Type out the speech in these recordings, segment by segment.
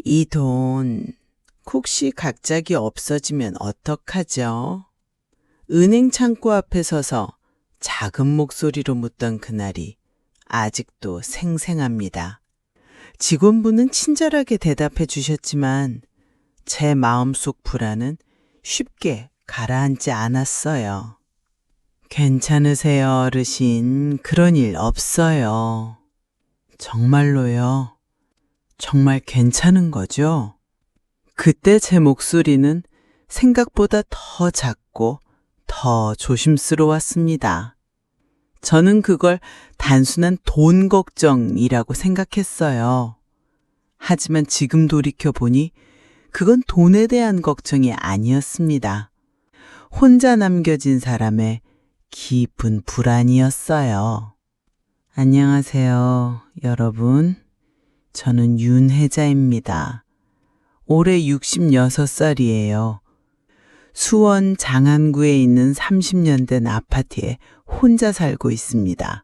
이 돈 혹시 갑자기 없어지면 어떡하죠? 은행 창구 앞에 서서 작은 목소리로 묻던 그날이 아직도 생생합니다. 직원분은 친절하게 대답해 주셨지만 제 마음속 불안은 쉽게 가라앉지 않았어요. 괜찮으세요, 어르신. 그런 일 없어요. 정말로요? 정말 괜찮은 거죠? 그때 제 목소리는 생각보다 더 작고 더 조심스러웠습니다. 저는 그걸 단순한 돈 걱정이라고 생각했어요. 하지만 지금 돌이켜보니 그건 돈에 대한 걱정이 아니었습니다. 혼자 남겨진 사람의 깊은 불안이었어요. 안녕하세요, 여러분. 저는 윤혜자입니다. 올해 66살이에요. 수원 장안구에 있는 30년 된 아파트에 혼자 살고 있습니다.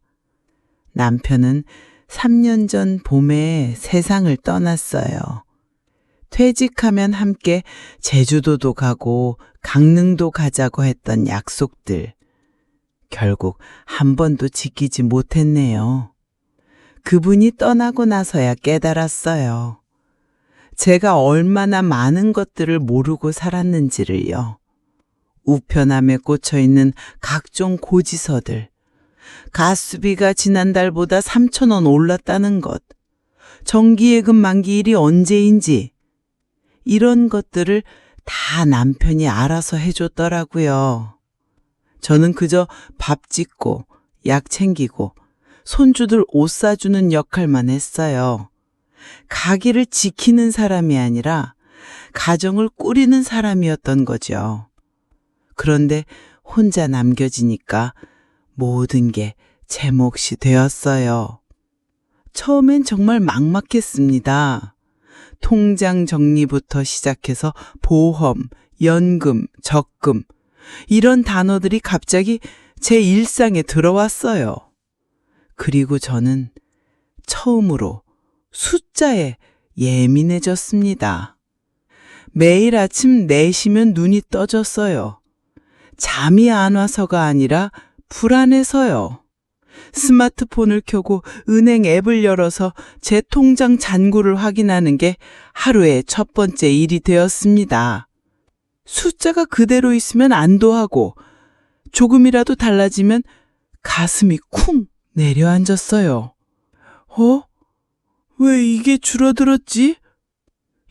남편은 3년 전 봄에 세상을 떠났어요. 퇴직하면 함께 제주도도 가고 강릉도 가자고 했던 약속들. 결국 한 번도 지키지 못했네요. 그분이 떠나고 나서야 깨달았어요. 제가 얼마나 많은 것들을 모르고 살았는지를요. 우편함에 꽂혀있는 각종 고지서들, 가스비가 지난달보다 3,000원 올랐다는 것, 정기예금 만기일이 언제인지 이런 것들을 다 남편이 알아서 해줬더라고요. 저는 그저 밥 짓고 약 챙기고 손주들 옷 사주는 역할만 했어요. 가게를 지키는 사람이 아니라 가정을 꾸리는 사람이었던 거죠. 그런데 혼자 남겨지니까 모든 게 제 몫이 되었어요. 처음엔 정말 막막했습니다. 통장 정리부터 시작해서 보험, 연금, 적금 이런 단어들이 갑자기 제 일상에 들어왔어요. 그리고 저는 처음으로 숫자에 예민해졌습니다. 매일 아침 4시면 눈이 떠졌어요. 잠이 안 와서가 아니라 불안해서요. 스마트폰을 켜고 은행 앱을 열어서 제 통장 잔고를 확인하는 게 하루의 첫 번째 일이 되었습니다. 숫자가 그대로 있으면 안도하고 조금이라도 달라지면 가슴이 쿵 내려앉았어요. 왜 이게 줄어들었지?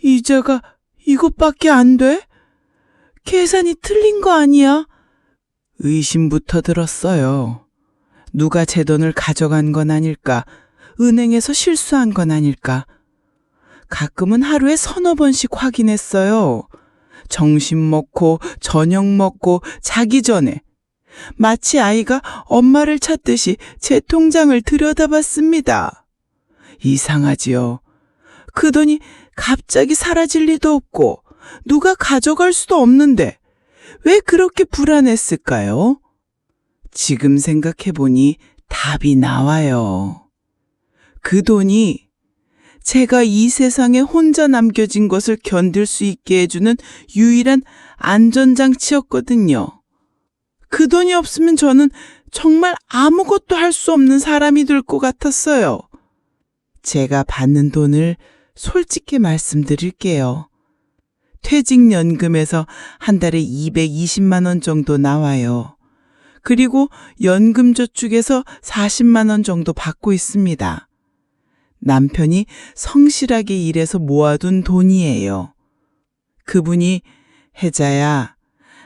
이자가 이것밖에 안 돼? 계산이 틀린 거 아니야? 의심부터 들었어요. 누가 제 돈을 가져간 건 아닐까? 은행에서 실수한 건 아닐까? 가끔은 하루에 3-4번씩 확인했어요. 점심 먹고 저녁 먹고 자기 전에. 마치 아이가 엄마를 찾듯이 제 통장을 들여다봤습니다. 이상하지요. 그 돈이 갑자기 사라질 리도 없고 누가 가져갈 수도 없는데 왜 그렇게 불안했을까요? 지금 생각해보니 답이 나와요. 그 돈이 제가 이 세상에 혼자 남겨진 것을 견딜 수 있게 해주는 유일한 안전장치였거든요. 그 돈이 없으면 저는 정말 아무것도 할 수 없는 사람이 될 것 같았어요. 제가 받는 돈을 솔직히 말씀드릴게요. 퇴직연금에서 한 달에 220만 원 정도 나와요. 그리고 연금저축에서 40만 원 정도 받고 있습니다. 남편이 성실하게 일해서 모아둔 돈이에요. 그분이 혜자야,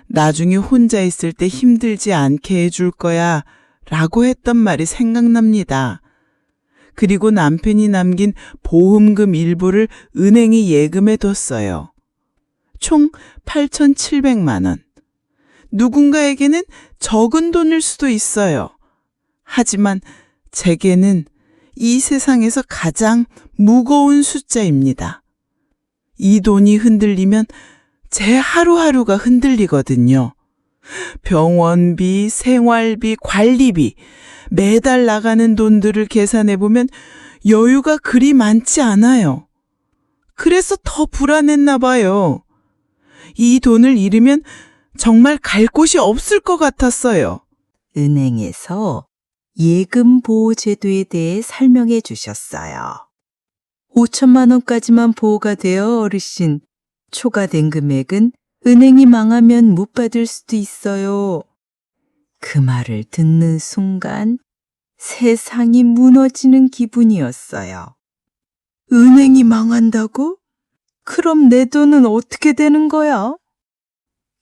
나중에 혼자 있을 때 힘들지 않게 해줄 거야 라고 했던 말이 생각납니다. 그리고 남편이 남긴 보험금 일부를 은행에 예금해 뒀어요. 총 8,700만 원. 누군가에게는 적은 돈일 수도 있어요. 하지만 제게는 이 세상에서 가장 무거운 숫자입니다. 이 돈이 흔들리면 제 하루하루가 흔들리거든요. 병원비, 생활비, 관리비, 매달 나가는 돈들을 계산해보면 여유가 그리 많지 않아요. 그래서 더 불안했나 봐요. 이 돈을 잃으면 정말 갈 곳이 없을 것 같았어요. 은행에서 예금 보호 제도에 대해 설명해 주셨어요. 5천만 원까지만 보호가 되어 어르신, 초과된 금액은 은행이 망하면 못 받을 수도 있어요. 그 말을 듣는 순간 세상이 무너지는 기분이었어요. 은행이 망한다고? 그럼 내 돈은 어떻게 되는 거야?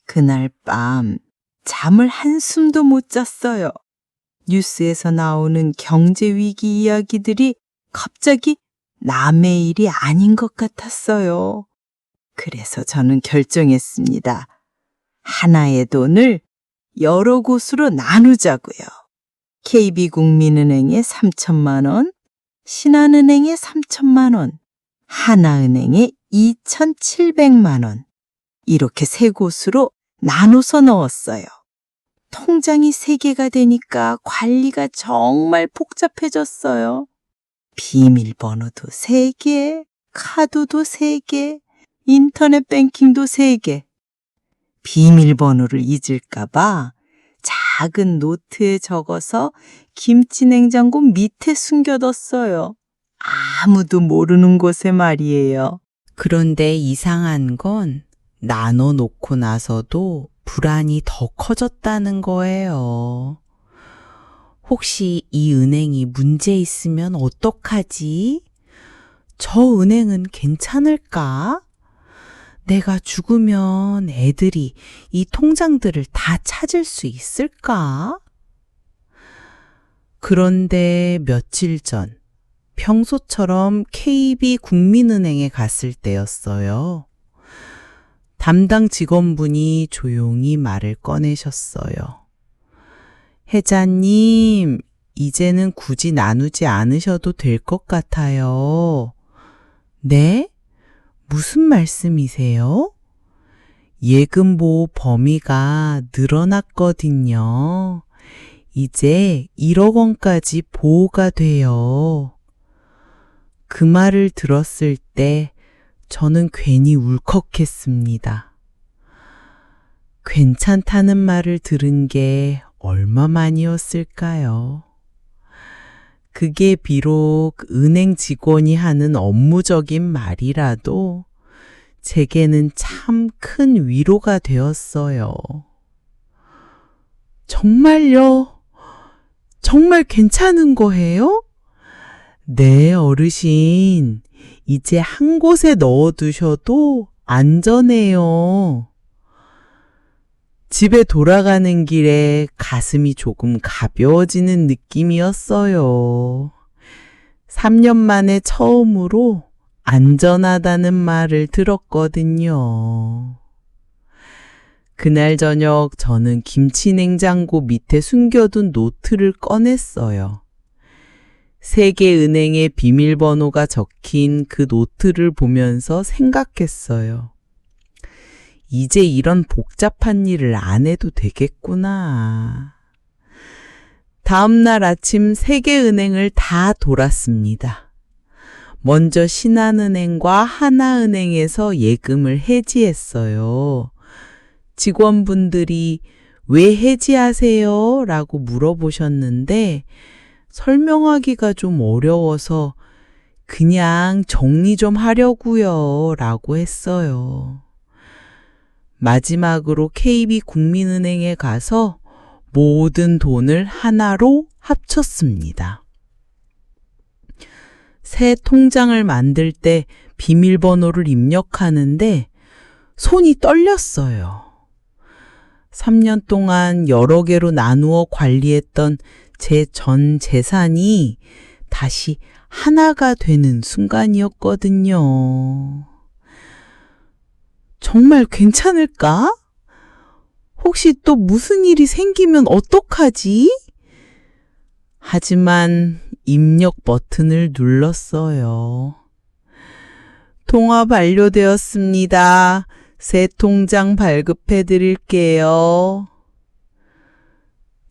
그날 밤 잠을 한숨도 못 잤어요. 뉴스에서 나오는 경제 위기 이야기들이 갑자기 남의 일이 아닌 것 같았어요. 그래서 저는 결정했습니다. 하나의 돈을 여러 곳으로 나누자고요. KB국민은행에 3천만 원, 신한은행에 3천만 원, 하나은행에 2,700만 원. 이렇게 세 곳으로 나눠서 넣었어요. 통장이 3개가 되니까 관리가 정말 복잡해졌어요. 비밀번호도 3개, 카드도 3개, 인터넷 뱅킹도 3개. 비밀번호를 잊을까봐 작은 노트에 적어서 김치냉장고 밑에 숨겨뒀어요. 아무도 모르는 곳에 말이에요. 그런데 이상한 건 나눠놓고 나서도 불안이 더 커졌다는 거예요. 혹시 이 은행이 문제 있으면 어떡하지? 저 은행은 괜찮을까? 내가 죽으면 애들이 이 통장들을 다 찾을 수 있을까? 그런데 며칠 전 평소처럼 KB국민은행에 갔을 때였어요. 담당 직원분이 조용히 말을 꺼내셨어요. 혜자님, 이제는 굳이 나누지 않으셔도 될 것 같아요. 네? 무슨 말씀이세요? 예금보호 범위가 늘어났거든요. 이제 1억 원까지 보호가 돼요. 그 말을 들었을 때 저는 괜히 울컥했습니다. 괜찮다는 말을 들은 게 얼마만이었을까요? 그게 비록 은행 직원이 하는 업무적인 말이라도 제게는 참 큰 위로가 되었어요. 정말요? 정말 괜찮은 거예요? 네, 어르신. 이제 한 곳에 넣어두셔도 안전해요. 집에 돌아가는 길에 가슴이 조금 가벼워지는 느낌이었어요. 3년 만에 처음으로 안전하다는 말을 들었거든요. 그날 저녁 저는 김치냉장고 밑에 숨겨둔 노트를 꺼냈어요. 세계은행의 비밀번호가 적힌 그 노트를 보면서 생각했어요. 이제 이런 복잡한 일을 안 해도 되겠구나. 다음날 아침 세계은행을 다 돌았습니다. 먼저 신한은행과 하나은행에서 예금을 해지했어요. 직원분들이 왜 해지하세요? 라고 물어보셨는데 설명하기가 좀 어려워서 그냥 정리 좀 하려고요 라고 했어요. 마지막으로 KB국민은행에 가서 모든 돈을 하나로 합쳤습니다. 새 통장을 만들 때 비밀번호를 입력하는데 손이 떨렸어요. 3년 동안 여러 개로 나누어 관리했던 제 전 재산이 다시 하나가 되는 순간이었거든요. 정말 괜찮을까? 혹시 또 무슨 일이 생기면 어떡하지? 하지만 입력 버튼을 눌렀어요. 통화 완료되었습니다. 새 통장 발급해 드릴게요.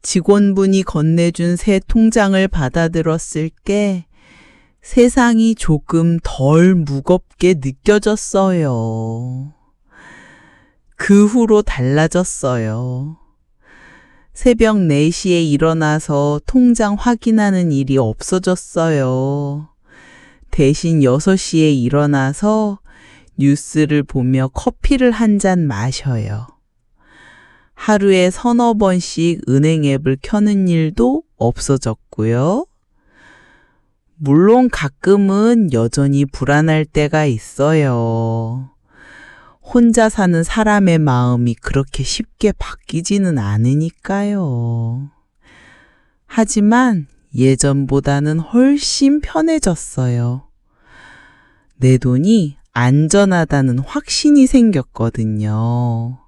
직원분이 건네준 새 통장을 받아들었을 게 세상이 조금 덜 무겁게 느껴졌어요. 그 후로 달라졌어요. 새벽 4시에 일어나서 통장 확인하는 일이 없어졌어요. 대신 6시에 일어나서 뉴스를 보며 커피를 한 잔 마셔요. 하루에 3~4번씩 은행 앱을 켜는 일도 없어졌고요. 물론 가끔은 여전히 불안할 때가 있어요. 혼자 사는 사람의 마음이 그렇게 쉽게 바뀌지는 않으니까요. 하지만 예전보다는 훨씬 편해졌어요. 내 돈이 안전하다는 확신이 생겼거든요.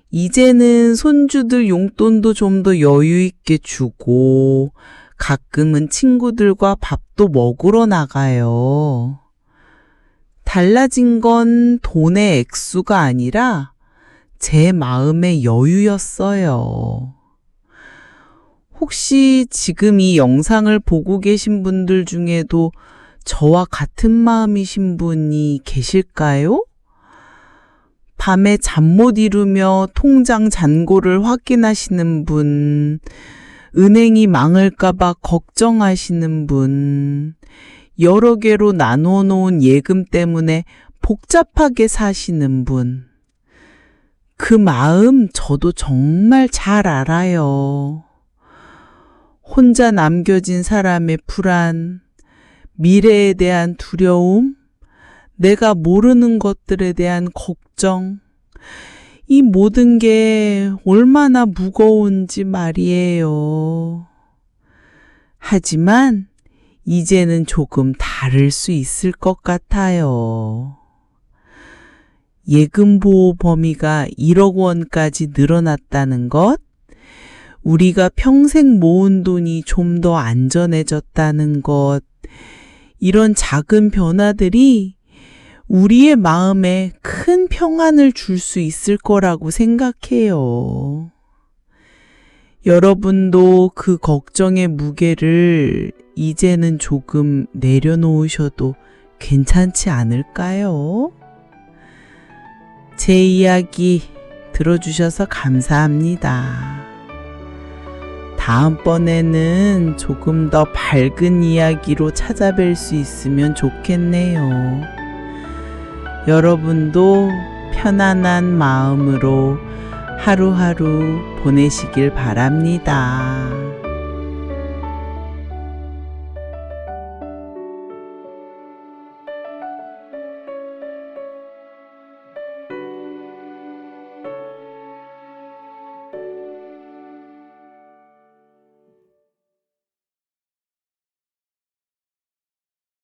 이제는 손주들 용돈도 좀 더 여유 있게 주고 가끔은 친구들과 밥도 먹으러 나가요. 달라진 건 돈의 액수가 아니라 제 마음의 여유였어요. 혹시 지금 이 영상을 보고 계신 분들 중에도 저와 같은 마음이신 분이 계실까요? 밤에 잠 못 이루며 통장 잔고를 확인하시는 분, 은행이 망할까봐 걱정하시는 분, 여러 개로 나누어 놓은 예금 때문에 복잡하게 사시는 분. 그 마음 저도 정말 잘 알아요. 혼자 남겨진 사람의 불안, 미래에 대한 두려움, 내가 모르는 것들에 대한 걱정, 이 모든 게 얼마나 무거운지 말이에요. 하지만 이제는 조금 다를 수 있을 것 같아요. 예금보호 범위가 1억 원까지 늘어났다는 것, 우리가 평생 모은 돈이 좀 더 안전해졌다는 것, 이런 작은 변화들이 우리의 마음에 큰 평안을 줄 수 있을 거라고 생각해요. 여러분도 그 걱정의 무게를 이제는 조금 내려놓으셔도 괜찮지 않을까요? 제 이야기 들어주셔서 감사합니다. 다음번에는 조금 더 밝은 이야기로 찾아뵐 수 있으면 좋겠네요. 여러분도 편안한 마음으로 하루하루 보내시길 바랍니다.